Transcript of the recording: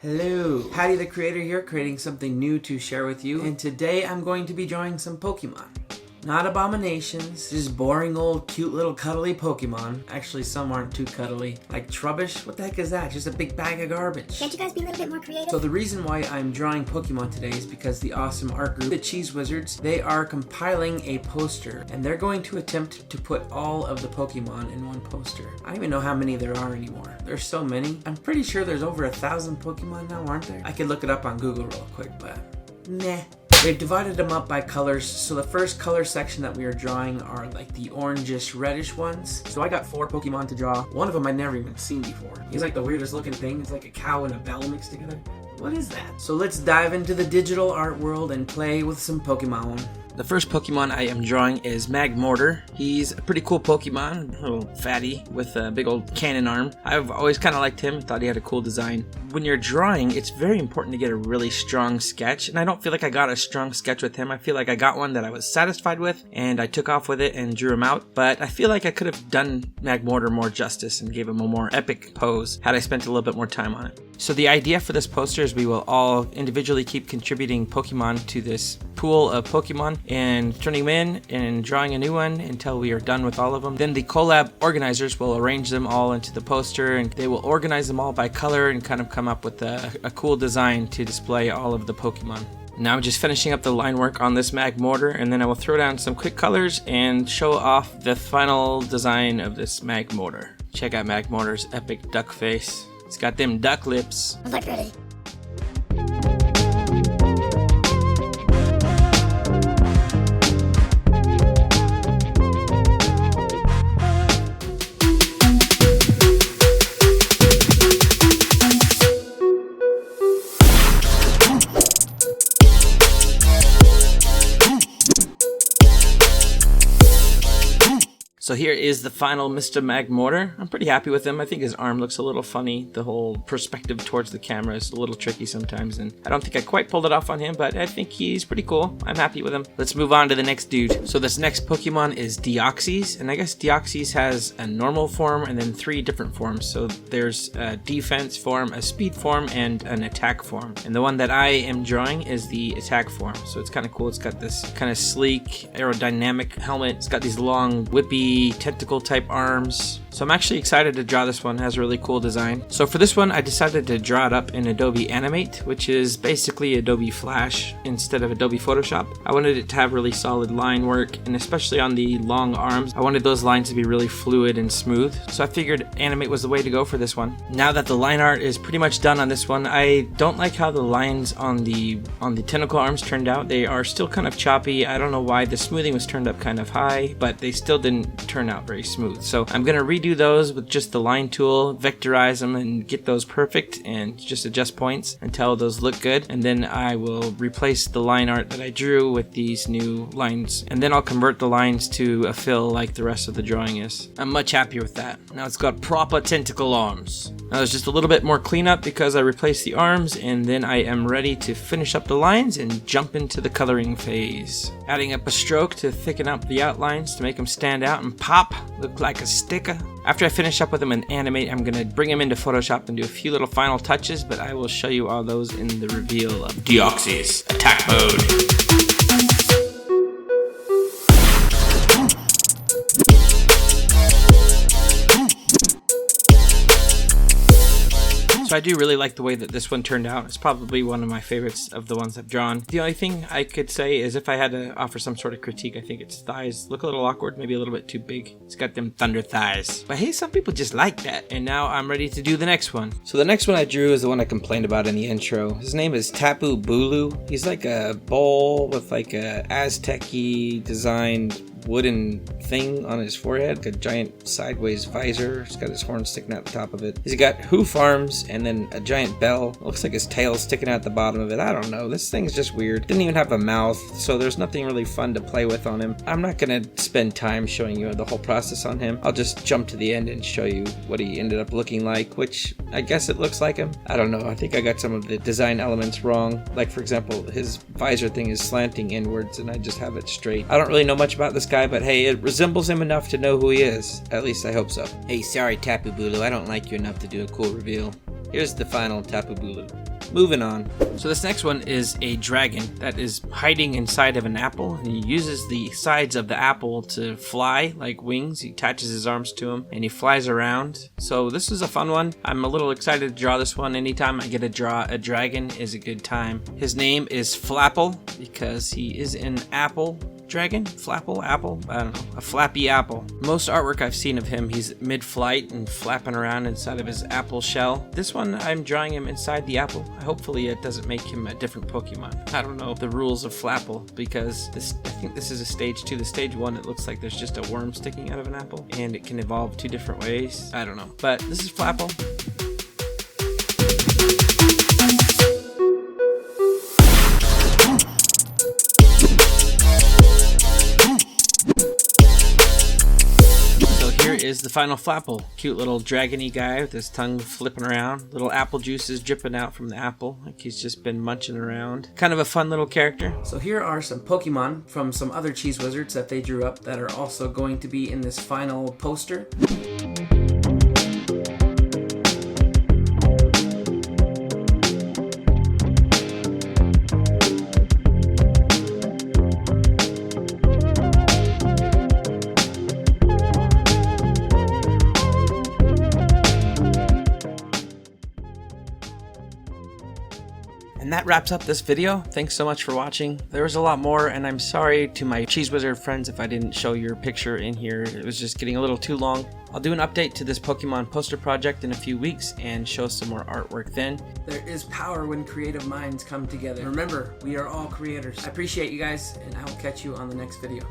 Hello, Patty the Creator here, creating something new to share with you, and today I'm going to be drawing some Pokemon. Not abominations, just boring old cute little cuddly Pokemon. Actually, some aren't too cuddly. Like Trubbish? What the heck is that? Just a big bag of garbage. Can't you guys be a little bit more creative? So the reason why I'm drawing Pokemon today is because the awesome art group, the Cheese Wizards, they are compiling a poster, and they're going to attempt to put all of the Pokemon in one poster. I don't even know how many there are anymore. There's so many. I'm pretty sure there's over 1,000 Pokemon now, aren't there? I could look it up on Google real quick, but nah. They've divided them up by colors, so the first color section that we are drawing are like the orangish, reddish ones. So I got 4 Pokemon to draw. One of them I've never even seen before. He's like the weirdest looking thing. It's like a cow and a bell mixed together. What is that? So let's dive into the digital art world and play with some Pokemon. The first Pokemon I am drawing is Magmortar. He's a pretty cool Pokemon, a little fatty with a big old cannon arm. I've always kind of liked him, thought he had a cool design. When you're drawing, it's very important to get a really strong sketch, and I don't feel like I got a strong sketch with him. I feel like I got one that I was satisfied with, and I took off with it and drew him out, but I feel like I could have done Magmortar more justice and gave him a more epic pose had I spent a little bit more time on it. So the idea for this poster is we will all individually keep contributing Pokemon to this pool of Pokemon and turning them in and drawing a new one until we are done with all of them. Then the collab organizers will arrange them all into the poster, and they will organize them all by color and kind of come up with a cool design to display all of the Pokemon. Now I'm just finishing up the line work on this Magmortar, and then I will throw down some quick colors and show off the final design of this Magmortar. Check out Magmortar's epic duck face. It's got them duck lips. I'm like ready. So here is the final Mr. Magmortar. I'm pretty happy with him. I think his arm looks a little funny. The whole perspective towards the camera is a little tricky sometimes, and I don't think I quite pulled it off on him, but I think he's pretty cool. I'm happy with him. Let's move on to the next dude. So this next Pokemon is Deoxys, and I guess Deoxys has a normal form and then 3 different forms. So there's a defense form, a speed form, and an attack form. And the one that I am drawing is the attack form. So it's kind of cool. It's got this kind of sleek aerodynamic helmet. It's got these long whippy tentacle type arms. So I'm actually excited to draw this one. It has a really cool design. So for this one I decided to draw it up in Adobe Animate, which is basically Adobe Flash instead of Adobe Photoshop. I wanted it to have really solid line work, and especially on the long arms I wanted those lines to be really fluid and smooth. So I figured Animate was the way to go for this one. Now that the line art is pretty much done on this one, I don't like how the lines on the tentacle arms turned out. They are still kind of choppy. I don't know why. The smoothing was turned up kind of high, but they still didn't turn out very smooth. So I'm gonna redo those with just the line tool, vectorize them and get those perfect, and just adjust points until those look good, and then I will replace the line art that I drew with these new lines, and then I'll convert the lines to a fill like the rest of the drawing is. I'm much happier with that. Now it's got proper tentacle arms. Now there's just a little bit more cleanup because I replaced the arms, and then I am ready to finish up the lines and jump into the coloring phase. Adding up a stroke to thicken up the outlines to make them stand out and pop, look like a sticker. After I finish up with them in Animate, I'm going to bring them into Photoshop and do a few little final touches, but I will show you all those in the reveal of Deoxys Attack Mode. So I do really like the way that this one turned out. It's probably one of my favorites of the ones I've drawn. The only thing I could say is if I had to offer some sort of critique, I think its thighs look a little awkward, maybe a little bit too big. It's got them thunder thighs. But hey, some people just like that. And now I'm ready to do the next one. So the next one I drew is the one I complained about in the intro. His name is Tapu Bulu. He's like a bull with like a Aztec-y designed wooden thing on his forehead, like a giant sideways visor. He's got his horn sticking out the top of it. He's got hoof arms and then a giant bell. Looks like his tail sticking out the bottom of it. I don't know. This thing's just weird. Didn't even have a mouth, so there's nothing really fun to play with on him. I'm not gonna spend time showing you the whole process on him. I'll just jump to the end and show you what he ended up looking like, which I guess it looks like him. I don't know. I think I got some of the design elements wrong. Like, for example, his visor thing is slanting inwards and I just have it straight. I don't really know much about this guy, but hey, it resembles him enough to know who he is. At least I hope so. Hey, sorry Tapu Bulu, I don't like you enough to do a cool reveal. Here's the final Tapu Bulu. Moving on. So this next one is a dragon that is hiding inside of an apple, and he uses the sides of the apple to fly like wings. He attaches his arms to them and he flies around. So this is a fun one. I'm a little excited to draw this one. Anytime I get to draw a dragon is a good time. His name is Flapple because he is an apple dragon? Flapple? Apple? I don't know. A flappy apple. Most artwork I've seen of him, he's mid-flight and flapping around inside of his apple shell. This one, I'm drawing him inside the apple. Hopefully it doesn't make him a different Pokemon. I don't know the rules of Flapple because I think this is a stage 2. The stage 1, it looks like there's just a worm sticking out of an apple and it can evolve 2 different ways. I don't know. But this is Flapple. Is the final Flapple. Cute little dragony guy with his tongue flipping around. Little apple juices dripping out from the apple like he's just been munching around. Kind of a fun little character. So here are some Pokemon from some other Cheese Wizards that they drew up that are also going to be in this final poster. And that wraps up this video. Thanks so much for watching. There was a lot more, and I'm sorry to my Cheese Wizard friends if I didn't show your picture in here. It was just getting a little too long. I'll do an update to this Pokemon poster project in a few weeks and show some more artwork then. There is power when creative minds come together. Remember, we are all creators. I appreciate you guys, and I will catch you on the next video.